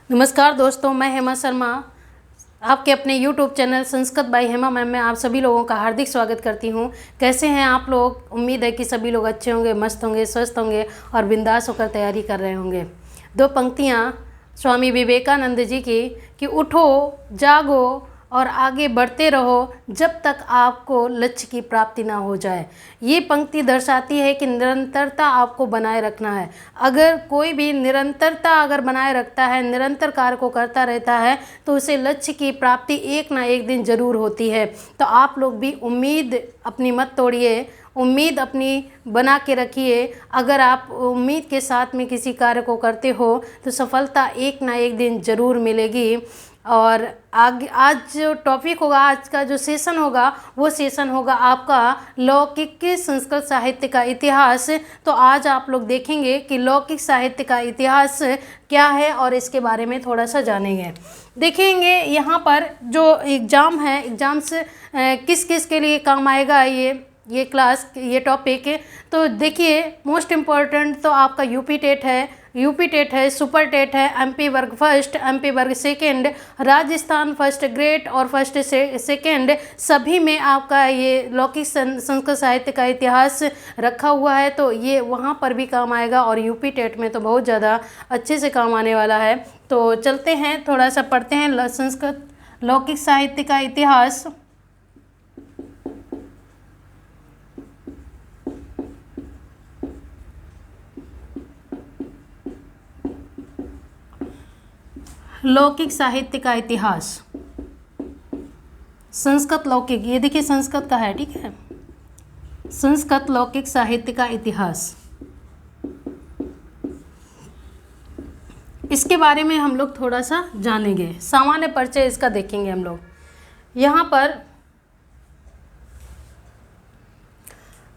नमस्कार दोस्तों, मैं हेमा शर्मा आपके अपने YouTube channel Sanskrit by Hema ma'am में आप सभी लोगों का हार्दिक स्वागत करती हूं। कैसे हैं आप लोग? उम्मीद है कि सभी लोग अच्छे होंगे, मस्त होंगे, स्वस्थ होंगे और बिंदास होकर तैयारी कर रहे होंगे। दो पंक्तियां स्वामी विवेकानंद जी की कि उठो, जागो और आगे बढ़ते रहो जब तक आपको लक्ष्य की प्राप्ति ना हो जाए। ये पंक्ति दर्शाती है कि निरंतरता आपको बनाए रखना है। अगर कोई भी निरंतरता अगर बनाए रखता है, निरंतर कार्य को करता रहता है तो उसे लक्ष्य की प्राप्ति एक ना एक दिन ज़रूर होती है। तो आप लोग भी उम्मीद अपनी मत तोड़िए, उम्मीद अपनी बना के रखिए। अगर आप उम्मीद के साथ में किसी कार्य को करते हो तो सफलता एक ना एक दिन ज़रूर मिलेगी। और आगे आज जो टॉपिक होगा, आज का जो सेशन होगा वो सेशन होगा आपका लौकिक संस्कृत साहित्य का इतिहास। तो आज आप लोग देखेंगे कि लौकिक साहित्य का इतिहास क्या है और इसके बारे में थोड़ा सा जानेंगे। देखेंगे यहाँ पर जो एग्ज़ाम है, एग्ज़ाम से किस किस के लिए काम आएगा ये क्लास, ये टॉपिक। तो देखिए, मोस्ट इम्पॉर्टेंट तो आपका यूपी टेट है, सुपर टेट है, एमपी वर्ग फर्स्ट, एमपी वर्ग सेकंड, राजस्थान फर्स्ट ग्रेड और फर्स्ट सेकंड, सभी में आपका ये लौकिक संस्कृत साहित्य का इतिहास रखा हुआ है। तो ये वहाँ पर भी काम आएगा और यूपी टेट में तो बहुत ज़्यादा अच्छे से काम आने वाला है। तो चलते हैं, थोड़ा सा पढ़ते हैं संस्कृत लौकिक साहित्य का इतिहास। लौकिक साहित्य का इतिहास, संस्कृत लौकिक, ये देखिए संस्कृत का है, ठीक है। संस्कृत लौकिक साहित्य का इतिहास, इसके बारे में हम लोग थोड़ा सा जानेंगे। सामान्य परिचय इसका देखेंगे हम लोग।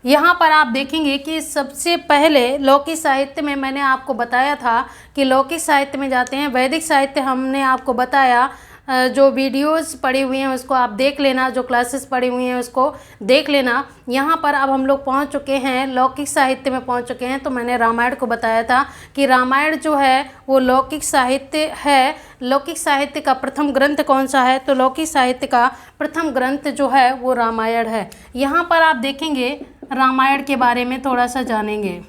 यहाँ पर आप देखेंगे कि सबसे पहले लौकिक साहित्य में मैंने आपको बताया था कि लौकिक साहित्य में जाते हैं। वैदिक साहित्य हमने आपको बताया, जो वीडियोस पड़ी हुई हैं उसको आप देख लेना, जो क्लासेस पड़ी हुई हैं उसको देख लेना। यहाँ पर अब हम लोग पहुँच चुके हैं, लौकिक साहित्य में पहुँच चुके हैं। तो मैंने रामायण को बताया था कि रामायण जो है वो लौकिक साहित्य है। लौकिक साहित्य का प्रथम ग्रंथ कौन सा है? तो लौकिक साहित्य का प्रथम ग्रंथ जो है वो रामायण है। यहाँ पर आप देखेंगे रामायण के बारे में थोड़ा सा जानेंगे।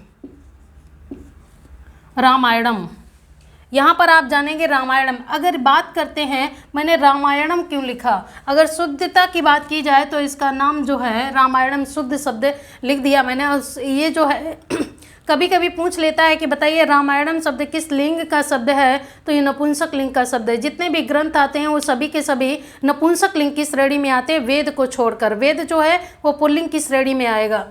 रामायणम, यहाँ पर आप जानेंगे रामायणम। अगर बात करते हैं, मैंने रामायणम क्यों लिखा, अगर शुद्धता की बात की जाए तो इसका नाम जो है रामायणम शुद्ध शब्द लिख दिया मैंने। ये जो है कभी कभी पूछ लेता है कि बताइए रामायणम शब्द किस लिंग का शब्द है? तो ये नपुंसक लिंग का शब्द है। जितने भी ग्रंथ आते हैं वो सभी के सभी नपुंसक लिंग की श्रेणी में आते हैं, वेद को छोड़कर। वेद जो है वो पुल्लिंग की श्रेणी में आएगा।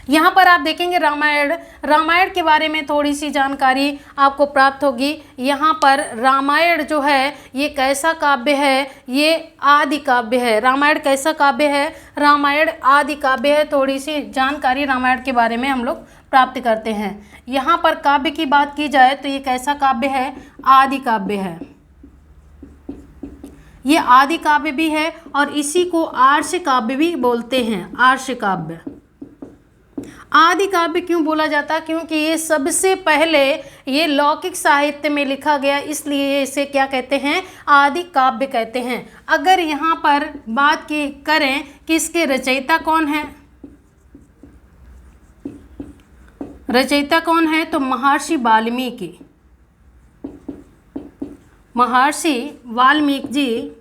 यहाँ पर आप देखेंगे रामायण के बारे में थोड़ी सी जानकारी आपको प्राप्त होगी। यहाँ पर रामायण जो है ये कैसा काव्य है? ये आदि काव्य है। रामायण कैसा काव्य है? रामायण आदि काव्य है। थोड़ी सी जानकारी रामायण के बारे में हम लोग प्राप्त करते हैं। यहाँ पर काव्य की बात की जाए तो ये कैसा काव्य है? आदि काव्य है। ये आदि काव्य भी है और इसी को आर्ष काव्य भी बोलते हैं। आर्ष काव्य, आदि काव्य क्यों बोला जाता? क्योंकि ये सबसे पहले ये लौकिक साहित्य में लिखा गया, इसलिए इसे क्या कहते हैं? आदि काव्य कहते हैं। अगर यहाँ पर बात की करें कि इसके रचयिता कौन है, रचयिता कौन है? तो महर्षि वाल्मीकि। महर्षि वाल्मीकि जी,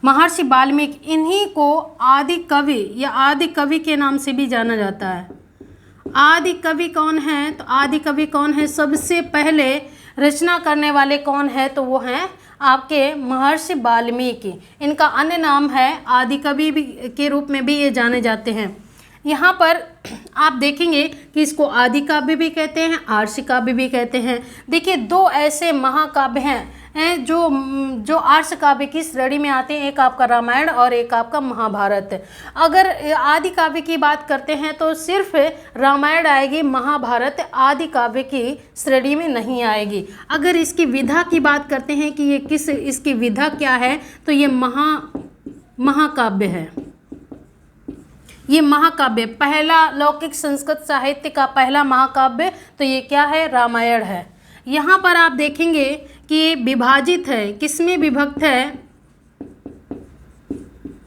महर्षि वाल्मीकि, इन्हीं को आदि कवि या आदि कवि के नाम से भी जाना जाता है। आदि कवि कौन है? तो आदि कवि कौन है? सबसे पहले रचना करने वाले कौन है? तो वो हैं आपके महर्षि वाल्मीकि। इनका अन्य नाम है आदि कवि भी के रूप में भी ये जाने जाते हैं। यहाँ पर आप देखेंगे कि इसको आदि काव्य भी कहते हैं, आर्ष काव्य भी कहते हैं। देखिए, दो ऐसे महाकाव्य हैं जो आर्ष काव्य की श्रेणी में आते हैं, एक आपका रामायण और एक आपका महाभारत। अगर आदि काव्य की बात करते हैं तो सिर्फ रामायण आएगी, महाभारत आदि काव्य की श्रेणी में नहीं आएगी। अगर इसकी विधा की बात करते हैं कि ये इसकी विधा क्या है, तो ये महाकाव्य है। ये महाकाव्य, पहला लौकिक संस्कृत साहित्य का पहला महाकाव्य, तो ये क्या है, रामायण है। यहाँ पर आप देखेंगे कि ये विभाजित है, किसमें विभक्त है,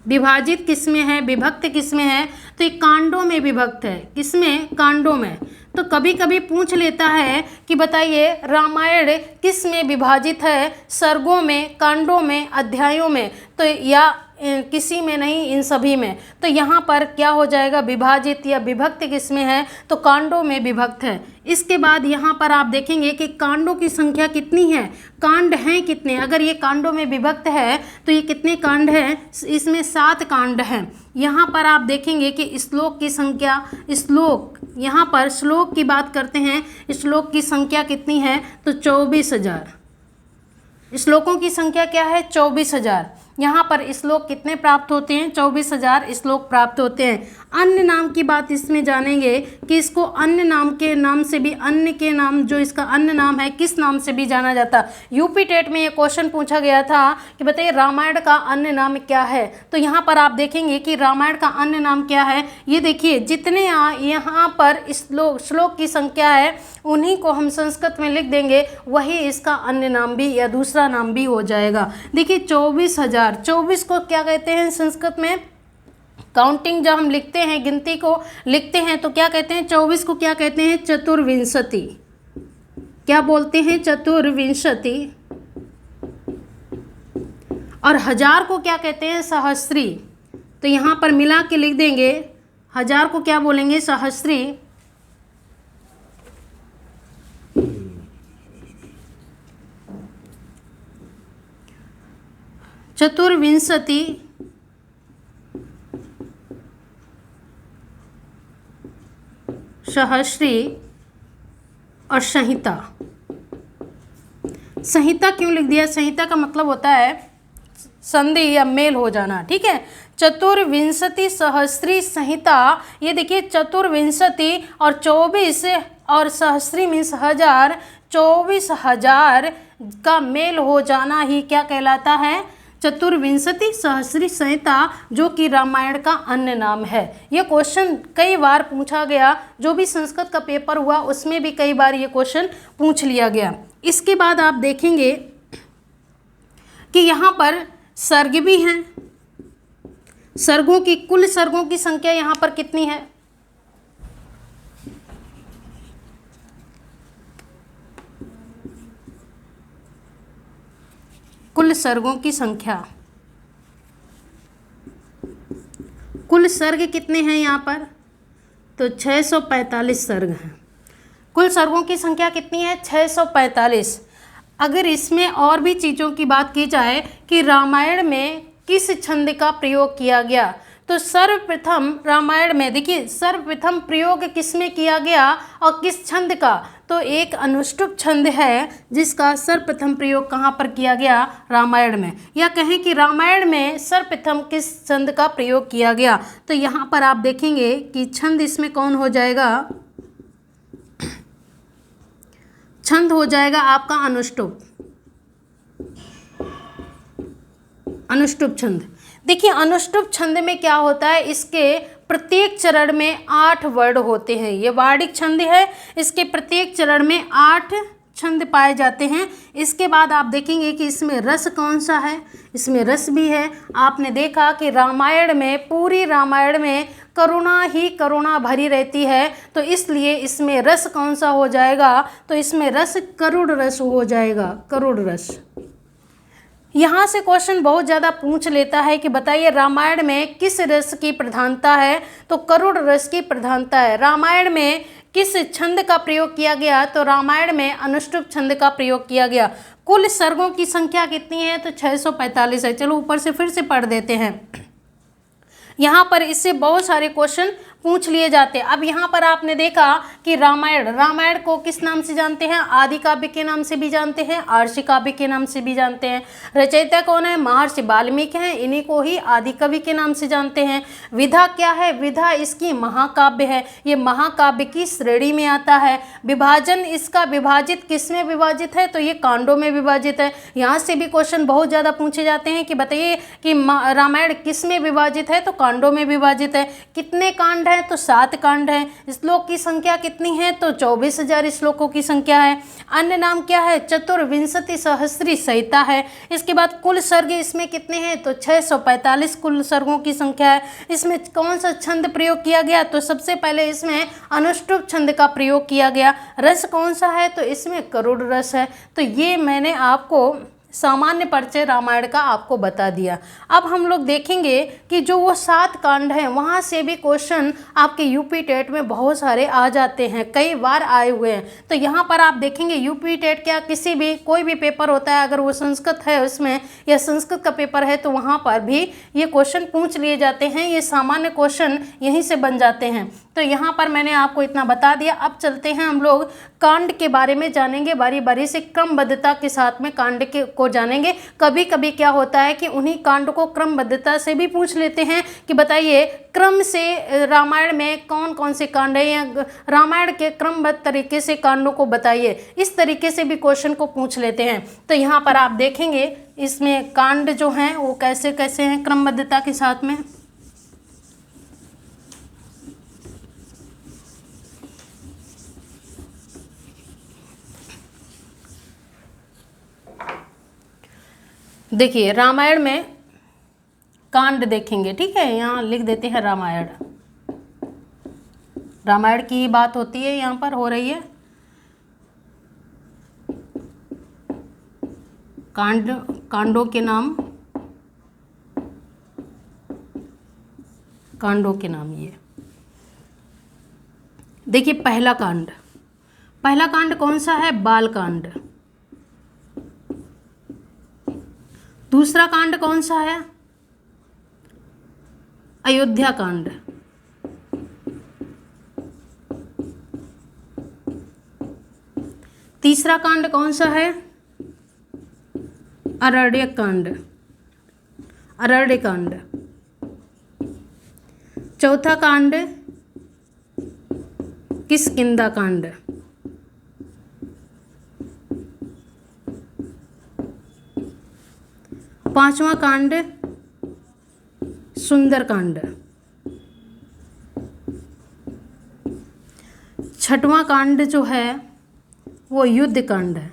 विभाजित किसमें है, विभक्त किसमें है, तो ये कांडों में विभक्त है। किसमें, कांडों में। तो कभी कभी पूछ लेता है कि बताइए रामायण किस में विभाजित है, सर्गों में, कांडों में, अध्यायों में, तो या किसी में नहीं, इन सभी में। तो यहाँ पर क्या हो जाएगा, विभाजित या विभक्त किसमें है, तो कांडों में विभक्त है। इसके बाद यहाँ पर आप देखेंगे कि कांडों की संख्या कितनी है, कांड हैं कितने। अगर ये कांडों में विभक्त है तो ये कितने कांड हैं, इसमें 7 कांड हैं। यहाँ पर आप देखेंगे कि श्लोक की संख्या, श्लोक, यहाँ पर श्लोक की बात करते हैं, श्लोक की संख्या कितनी है, तो 24,000। श्लोकों की संख्या क्या है, 24,000। यहाँ पर श्लोक कितने प्राप्त होते हैं, 24,000 श्लोक प्राप्त होते हैं। अन्य नाम की बात इसमें जानेंगे कि इसको अन्य नाम के नाम से भी, अन्य के नाम, जो इसका अन्य नाम है, किस नाम से भी जाना जाता। यूपी टेट में ये क्वेश्चन पूछा गया था कि बताइए रामायण का अन्य नाम क्या है। तो यहाँ पर आप देखेंगे कि रामायण का अन्य नाम क्या है। ये देखिए जितने यहाँ पर श्लोक की संख्या है उन्हीं को हम संस्कृत में लिख देंगे, वही इसका अन्य नाम भी या दूसरा नाम भी हो जाएगा। देखिए 24,000, 24 को क्या कहते हैं संस्कृत में, काउंटिंग जब हम लिखते हैं, गिनती को लिखते हैं तो क्या कहते हैं, 24 को क्या कहते हैं, चतुर्विंशति। क्या बोलते हैं, चतुर्विंशति। और 1000 को क्या कहते हैं, सहस्त्री। तो यहाँ पर मिला के लिख देंगे, 1000 को क्या बोलेंगे, सहस्त्री। चतुर्विंशति सहस्री और संहिता। संहिता क्यों लिख दिया, संहिता का मतलब होता है संधि या मेल हो जाना, ठीक है। चतुर्विंशति सहस्री संहिता, ये देखिए चतुर्विंशति और 24 और सहस्री मीन्स 1000, 24,000 का मेल हो जाना ही क्या कहलाता है, चतुर्विंशति सहस्री संहिता, जो कि रामायण का अन्य नाम है। ये क्वेश्चन कई बार पूछा गया, जो भी संस्कृत का पेपर हुआ उसमें भी कई बार ये क्वेश्चन पूछ लिया गया। इसके बाद आप देखेंगे कि यहाँ पर सर्ग भी हैं। सर्गों की, कुल सर्गों की संख्या यहाँ पर कितनी है, कुल सर्गों की संख्या, कुल सर्ग कितने हैं यहाँ पर, तो 645 सर्ग हैं। कुल सर्गों की संख्या कितनी है, 645। अगर इसमें और भी चीज़ों की बात की जाए कि रामायण में किस छंद का प्रयोग किया गया, तो सर्वप्रथम रामायण में देखिए सर्वप्रथम प्रयोग किसमें किया गया और किस छंद का, तो एक अनुष्टुप छंद है जिसका सर्वप्रथम प्रयोग कहाँ पर किया गया, रामायण में। या कहें कि रामायण में सर्वप्रथम किस छंद का प्रयोग किया गया, तो यहाँ पर आप देखेंगे कि छंद इसमें कौन हो जाएगा, छंद हो जाएगा आपका अनुष्टुप, अनुष्टुप छंद। देखिए अनुष्टुप छंद में क्या होता है, इसके प्रत्येक चरण में 8 वर्ण होते हैं। ये वार्णिक छंद है, इसके प्रत्येक चरण में 8 छंद पाए जाते हैं। इसके बाद आप देखेंगे कि इसमें रस कौन सा है, इसमें रस भी है। आपने देखा कि रामायण में, पूरी रामायण में करुणा ही करुणा भरी रहती है, तो इसलिए इसमें रस कौन सा हो जाएगा, तो इसमें रस करुण रस हो जाएगा, करुण रस। यहाँ से क्वेश्चन बहुत ज़्यादा पूछ लेता है कि बताइए रामायण में किस रस की प्रधानता है, तो करुण रस की प्रधानता है। रामायण में किस छंद का प्रयोग किया गया, तो रामायण में अनुष्टुप छंद का प्रयोग किया गया। कुल सर्गों की संख्या कितनी है, तो 645 है। चलो ऊपर से फिर से पढ़ देते हैं। यहाँ पर इससे बहुत सारे क्वेश्चन पूछ लिए जाते। अब यहाँ पर आपने देखा कि रामायण को किस नाम से जानते हैं? आदि काव्य के नाम से भी जानते हैं, आर्षि काव्य के नाम से भी जानते हैं। रचयिता कौन है? महर्षि वाल्मीकि हैं, इन्हीं को ही आदि कवि के नाम से जानते हैं। विधा क्या है? विधा इसकी महाकाव्य है, ये महाकाव्य की श्रेणी में आता है। विभाजन इसका विभाजित किस में विभाजित है? तो ये कांडों में विभाजित है। यहाँ से भी क्वेश्चन बहुत ज़्यादा पूछे जाते हैं कि बताइए कि रामायण किस में विभाजित है? तो कांडों में विभाजित है। कितने कांड हैं? तो 7 कांड हैं। श्लोक की संख्या कितनी है? तो 24,000 श्लोकों की संख्या है। अन्य नाम क्या है? चतुर्विंशति सहस्री संहिता है। इसके बाद कुल सर्ग इसमें कितने हैं? तो 645 कुल सर्गों की संख्या है। इसमें कौन सा छंद प्रयोग किया गया? तो सबसे पहले इसमें अनुष्टुप छंद का प्रयोग किया गया। रस कौन सा है? तो इसमें करुड़ रस है। तो ये मैंने आपको सामान्य परिचय रामायण का आपको बता दिया। अब हम लोग देखेंगे कि जो वो 7 कांड हैं वहाँ से भी क्वेश्चन आपके यूपी टेट में बहुत सारे आ जाते हैं, कई बार आए हुए हैं। तो यहाँ पर आप देखेंगे यूपी टेट क्या किसी भी कोई भी पेपर होता है, अगर वो संस्कृत है उसमें या संस्कृत का पेपर है तो वहाँ पर भी ये क्वेश्चन पूछ लिए जाते हैं। ये सामान्य क्वेश्चन यहीं से बन जाते हैं। तो यहाँ पर मैंने आपको इतना बता दिया। अब चलते हैं हम लोग कांड के बारे में जानेंगे, बारी बारी से क्रमबद्धता के साथ में कांड के को जानेंगे। कभी कभी क्या होता है कि उन्हीं कांड को क्रमबद्धता से भी पूछ लेते हैं कि बताइए क्रम से रामायण में कौन कौन से कांड है, या रामायण के क्रमबद्ध तरीके से कांडों को बताइए। इस तरीके से भी क्वेश्चन को पूछ लेते हैं। तो यहाँ पर आप देखेंगे इसमें कांड जो हैं वो कैसे कैसे हैं क्रमबद्धता के साथ में। देखिए रामायण में कांड देखेंगे, ठीक है, यहाँ लिख देते हैं रामायण। रामायण की बात होती है, यहाँ पर हो रही है। कांडों के नाम, कांडों के नाम ये देखिए। पहला कांड कौन सा है? बाल कांड। दूसरा कांड कौन सा है? अयोध्या कांड। तीसरा कांड कौन सा है? अरण्य कांड। चौथा कांड किष्किंधा कांड। पांचवा कांड सुंदर कांड। छठवां कांड जो है वो युद्ध कांड है।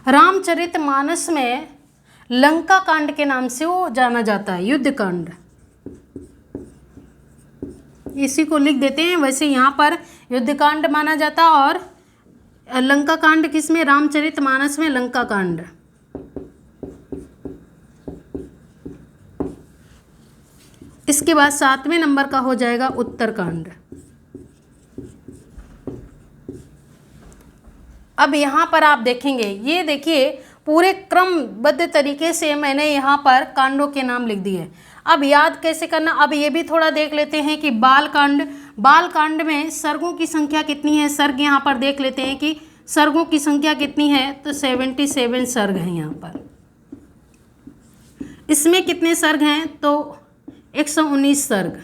रामचरितमानस में लंका कांड के नाम से वो जाना जाता है, युद्ध कांड। इसी को लिख देते हैं। वैसे यहाँ पर युद्ध कांड माना जाता और लंका कांड किसमें? रामचरितमानस में लंका कांड। इसके बाद 7वें नंबर का हो जाएगा उत्तरकांड। अब यहाँ पर आप देखेंगे, ये देखिए पूरे क्रमबद्ध तरीके से मैंने यहाँ पर कांडों के नाम लिख दिए। अब याद कैसे करना, अब ये भी थोड़ा देख लेते हैं कि बाल कांड में सर्गों की संख्या कितनी है। सर्ग यहाँ पर देख लेते हैं कि सर्गों की संख्या कितनी है। तो 77 सर्ग हैं यहाँ पर। इसमें कितने सर्ग हैं? तो 119 सर्ग।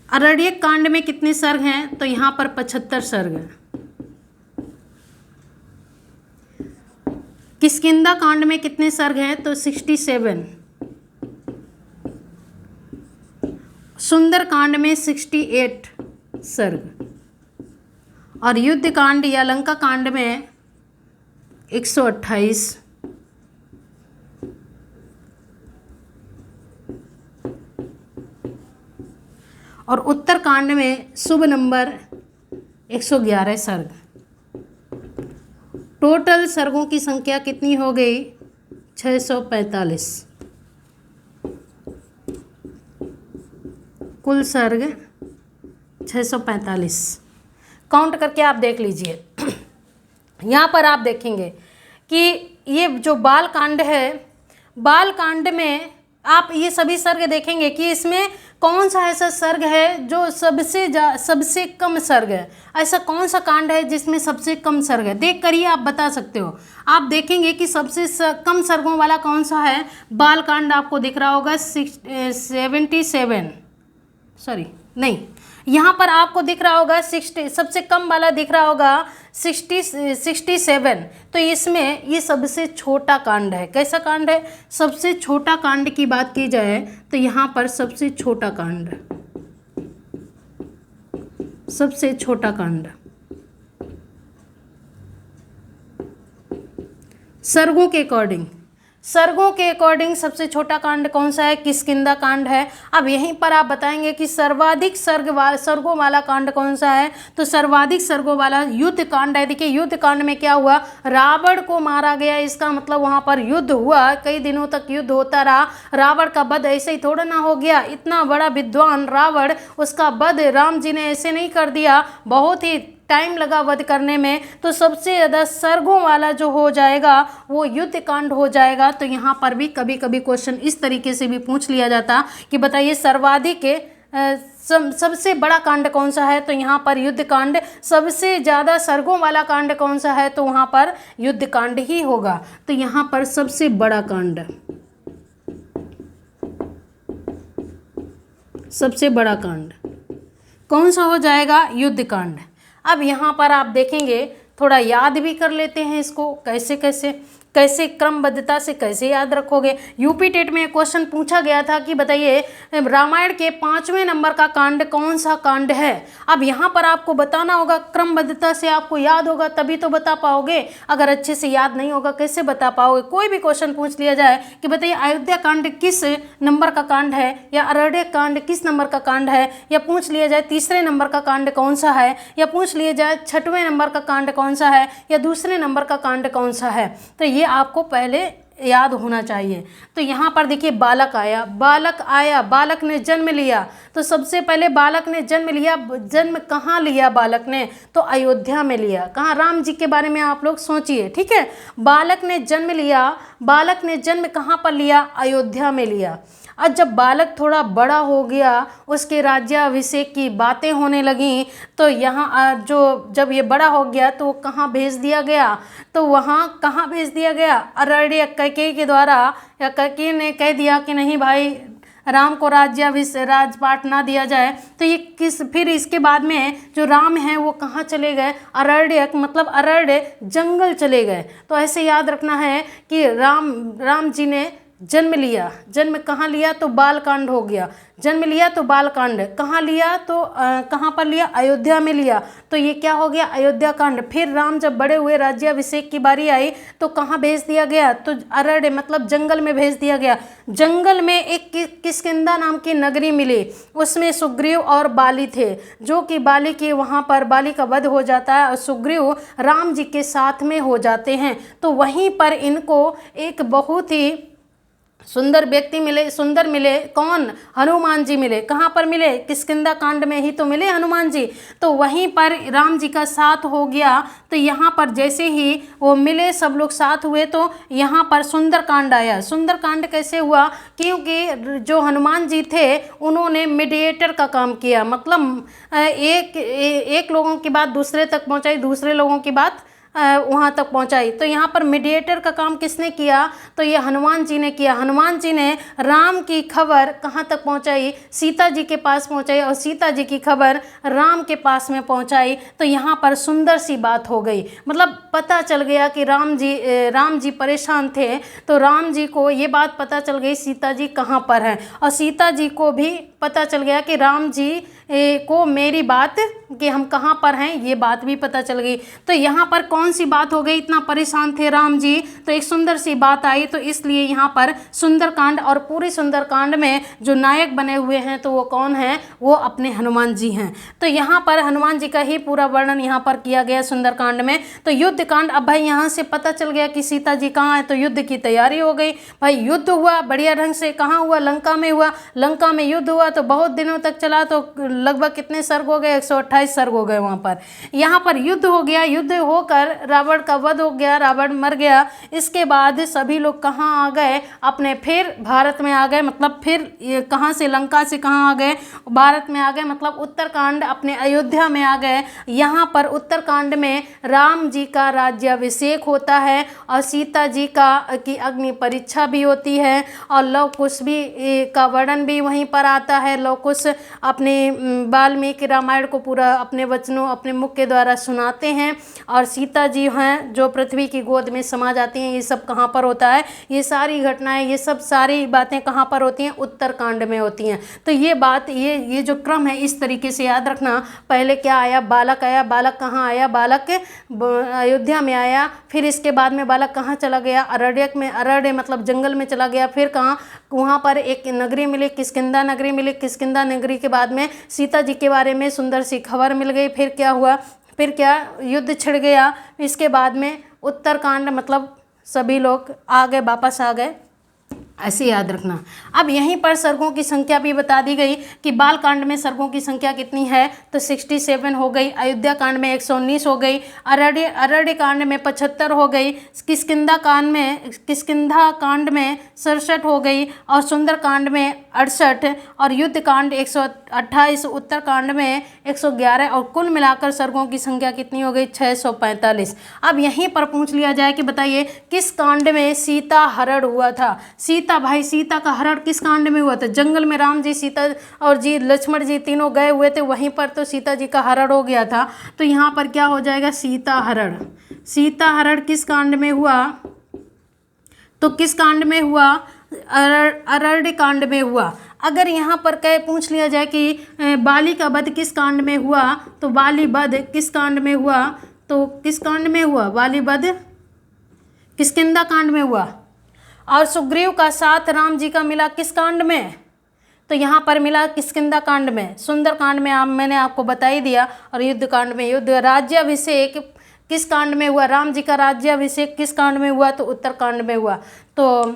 अरण्य कांड में कितने सर्ग हैं? तो यहाँ पर 75 सर्ग हैं। किष्किंधा कांड में कितने सर्ग हैं? तो 67। सुंदर कांड में 68 सर्ग। और युद्ध कांड या लंका कांड में 128। और उत्तरकांड में शुभ नंबर 111 सर्ग। टोटल सर्गों की संख्या कितनी हो गई? 645। कुल सर्ग 645। काउंट करके आप देख लीजिए। यहाँ पर आप देखेंगे कि ये जो बाल कांड है, बाल कांड में आप ये सभी सर्ग देखेंगे कि इसमें कौन सा ऐसा सर्ग है जो सबसे कम सर्ग है। ऐसा कौन सा कांड है जिसमें सबसे कम सर्ग है, देख कर ही आप बता सकते हो। आप देखेंगे कि सबसे कम सर्गों वाला कौन सा है, बाल कांड आपको दिख रहा होगा 77, सॉरी नहीं, यहाँ पर आपको दिख रहा होगा 60, सबसे कम वाला दिख रहा होगा 67। तो इसमें ये सबसे छोटा कांड है। कैसा कांड है? सबसे छोटा कांड की बात की जाए तो यहाँ पर सबसे छोटा कांड, सबसे छोटा कांड सर्गों के अकॉर्डिंग सबसे छोटा कांड कौन सा है? किष्किंधा कांड है। अब यहीं पर आप बताएंगे कि सर्वाधिक सर्गों वाला कांड कौन सा है? तो सर्वाधिक सर्गों वाला युद्ध कांड है। देखिए युद्ध कांड में क्या हुआ, रावण को मारा गया। इसका मतलब वहां पर युद्ध हुआ, कई दिनों तक युद्ध होता रहा। रावण का वध ऐसे ही थोड़ा ना हो गया, इतना बड़ा विद्वान रावण, उसका वध राम जी ने ऐसे नहीं कर दिया, बहुत ही टाइम लगा वध करने में। तो सबसे ज़्यादा सर्गों वाला जो हो जाएगा वो युद्ध कांड हो जाएगा। तो यहाँ पर भी कभी कभी क्वेश्चन इस तरीके से भी पूछ लिया जाता कि बताइए सर्वाधिक सबसे बड़ा कांड कौन सा है? तो यहाँ पर युद्ध कांड। सबसे ज़्यादा सर्गों वाला कांड कौन सा है? तो वहाँ पर युद्ध कांड ही होगा। तो यहाँ पर सबसे बड़ा कांड, सबसे बड़ा कांड कौन सा हो जाएगा? युद्ध कांड। अब यहाँ पर आप देखेंगे, थोड़ा याद भी कर लेते हैं इसको, कैसे क्रमबद्धता से कैसे याद रखोगे। यूपी टेट में क्वेश्चन पूछा गया था कि बताइए रामायण के 5वें नंबर का कांड कौन सा कांड है। अब यहाँ पर आपको बताना होगा, क्रमबद्धता से आपको याद होगा तभी तो बता पाओगे, अगर अच्छे से याद नहीं होगा कैसे बता पाओगे। कोई भी क्वेश्चन पूछ लिया जाए कि बताइए अयोध्या कांड किस नंबर का कांड है, या अरण्य कांड किस नंबर का कांड है, या पूछ लिया जाए तीसरे नंबर का कांड कौन सा है, या पूछ लिया जाए 6वें नंबर का कांड कौन सा है, या दूसरे नंबर का कांड कौन सा है, तो ये आपको पहले याद होना चाहिए। तो यहाँ पर देखिए बालक आया, बालक ने जन्म लिया। तो सबसे पहले बालक ने जन्म लिया, जन्म कहाँ लिया बालक ने? तो अयोध्या में लिया। कहाँ? राम जी के बारे में आप लोग सोचिए, ठीक है। बालक ने जन्म लिया, बालक ने जन्म कहाँ पर लिया? अयोध्या में लिया। और जब बालक थोड़ा बड़ा हो गया, उसके राज्याभिषेक की बातें होने लगीं, तो यहाँ जब ये बड़ा हो गया तो कहाँ भेज दिया गया? तो वहाँ कहाँ भेज दिया गया? अरण्य कैकेयी के द्वारा, या कैकेयी ने कह दिया कि नहीं भाई राम को राजपाट ना दिया जाए। तो ये फिर इसके बाद में जो राम हैं वो कहाँ चले गए? अरण्य, मतलब अरण्य जंगल चले गए। तो ऐसे याद रखना है कि राम जी ने जन्म लिया, जन्म कहाँ लिया? तो बालकांड हो गया। जन्म लिया तो बालकांड, कहाँ लिया? तो कहाँ पर लिया? अयोध्या में लिया। तो ये क्या हो गया? अयोध्या कांड। फिर राम जब बड़े हुए, राज्याभिषेक की बारी आई, तो कहाँ भेज दिया गया? तो अरण्य, मतलब जंगल में भेज दिया गया। जंगल में एक किष्किंधा नाम की नगरी मिली, उसमें सुग्रीव और बाली थे, जो कि बाली के वहाँ पर बाली का वध हो जाता है और सुग्रीव राम जी के साथ में हो जाते हैं। तो वहीं पर इनको एक बहुत ही सुंदर व्यक्ति मिले। कौन? हनुमान जी मिले। कहाँ पर मिले? किष्किंधा कांड में ही तो मिले हनुमान जी। तो वहीं पर राम जी का साथ हो गया। तो यहाँ पर जैसे ही वो मिले, सब लोग साथ हुए, तो यहाँ पर सुंदर कांड आया। सुंदर कांड कैसे हुआ? क्योंकि जो हनुमान जी थे उन्होंने मीडिएटर का काम किया, मतलब एक लोगों की बात दूसरे तक पहुँचाई, दूसरे लोगों की बात वहाँ तक पहुँचाई। तो यहाँ पर मीडिएटर का काम किसने किया? तो ये हनुमान जी ने किया। हनुमान जी ने राम की खबर कहाँ तक पहुँचाई? सीता जी के पास पहुँचाई, और सीता जी की खबर राम के पास में पहुँचाई। तो यहाँ पर सुंदर सी बात हो गई, मतलब पता चल गया कि राम जी परेशान थे, तो राम जी को ये बात पता चल गई सीता जी कहाँ पर हैं, और सीता जी को भी पता चल गया कि राम जी को मेरी बात कि हम कहाँ पर हैं ये बात भी पता चल गई। तो यहाँ पर कौन सी बात हो गई? इतना परेशान थे राम जी, तो एक सुंदर सी बात आई। तो इसलिए यहाँ पर सुंदरकांड, और पूरे सुंदरकांड में जो नायक बने हुए हैं तो वो कौन है? वो अपने हनुमान जी हैं। तो यहाँ पर हनुमान जी का ही पूरा वर्णन यहाँ पर किया गया सुंदरकांड में। तो युद्ध कांड, अब भाई यहाँ से पता चल गया कि सीता जी कहाँ है, तो युद्ध की तैयारी हो गई। भाई युद्ध हुआ बढ़िया ढंग से। कहाँ हुआ? लंका में हुआ। लंका में युद्ध हुआ, हुआ तो बहुत दिनों तक चला, तो लगभग कितने सर्ग हो गए, 128 सर्ग हो गए वहाँ पर। यहाँ पर युद्ध हो गया, युद्ध होकर रावण का वध हो गया, रावण मर गया। इसके बाद सभी लोग कहाँ आ गए, अपने फिर भारत में आ गए, मतलब फिर कहाँ से, लंका से कहाँ आ गए, भारत में आ गए, मतलब उत्तरकांड अपने अयोध्या में आ गए। यहाँ पर उत्तरकांड में राम जी का राज्याभिषेक होता है और सीता जी की अग्नि परीक्षा भी होती है, और लव कुश भी का वर्णन भी वहीं पर आता है। लव कुश अपने वाल्मीकि रामायण को पूरा अपने वचनों, अपने मुख के द्वारा सुनाते हैं, और सीता जी हैं जो पृथ्वी की गोद में समा जाती हैं। ये सब कहाँ पर होता है, ये सारी घटनाएं, ये सब सारी बातें कहाँ पर होती हैं, उत्तरकांड में होती हैं। तो ये बात, ये जो क्रम है इस तरीके से याद रखना। पहले क्या आया, बालक आया, बालक कहाँ आया, बालक अयोध्या में आया, फिर इसके बाद में बालक कहाँ चला गया, अरण्यक में, अरण्य मतलब जंगल में चला गया। फिर कहाँ, वहाँ पर एक नगरी मिली, किष्किंधा नगरी मिली। किष्किंधा नगरी के बाद में सीता जी के बारे में सुंदर सी खबर मिल गई। फिर क्या हुआ, फिर क्या, युद्ध छिड़ गया। इसके बाद में उत्तरकांड, मतलब सभी लोग आ गए, वापस आ गए, ऐसे याद रखना। अब यहीं पर सर्गों की संख्या भी बता दी गई कि बाल कांड में सर्गों की संख्या कितनी है, तो 67 हो गई। अयोध्या कांड में 119 हो गई। अरण्य कांड में 75 हो गई। किष्किंधा कांड में 67 हो गई, और सुंदर कांड में 68, और युद्ध कांड 128, उत्तर कांड में 111, और कुल मिलाकर सर्गों की संख्या कितनी हो गई, 645। अब यहीं पर पूछ लिया जाए कि बताइए किस कांड में सीता हरण हुआ था। सीता का हरण किस कांड में हुआ था, जंगल में राम जी, सीता और जी, लक्ष्मण जी तीनों गए हुए थे, वहीं पर तो सीता जी का हरण हो गया था। तो यहाँ पर क्या हो जाएगा, सीता हरण किस कांड में हुआ, तो किस कांड में हुआ, अरण्य कांड में हुआ। अगर यहाँ पर कह पूछ लिया जाए कि बाली का वध किस कांड में हुआ, तो बाली वध किस कांड में हुआ, तो किस कांड में हुआ, बाली वध किष्किंधा कांड में हुआ। और सुग्रीव का साथ राम जी का मिला किस कांड में, तो यहाँ पर मिला किष्किंधा कांड में। सुंदर कांड में मैंने आपको बता ही दिया। और युद्ध कांड में, युद्ध राज्याभिषेक किस कांड में हुआ, राम जी का राज्याभिषेक किस कांड में हुआ, तो उत्तरकांड में हुआ। तो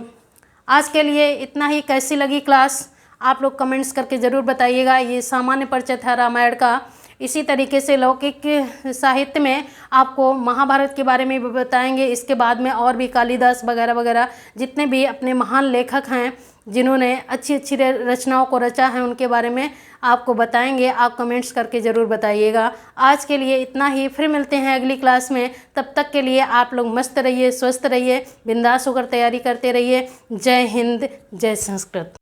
आज के लिए इतना ही। कैसी लगी क्लास, आप लोग कमेंट्स करके ज़रूर बताइएगा। ये सामान्य परिचय था रामायण का। इसी तरीके से लौकिक साहित्य में आपको महाभारत के बारे में भी बताएंगे। इसके बाद में और भी कालिदास वगैरह वगैरह जितने भी अपने महान लेखक हैं जिन्होंने अच्छी अच्छी रचनाओं को रचा है, उनके बारे में आपको बताएंगे। आप कमेंट्स करके ज़रूर बताइएगा। आज के लिए इतना ही, फिर मिलते हैं अगली क्लास में। तब तक के लिए आप लोग मस्त रहिए, स्वस्थ रहिए, बिंदास होकर तैयारी करते रहिए। जय हिंद, जय संस्कृत।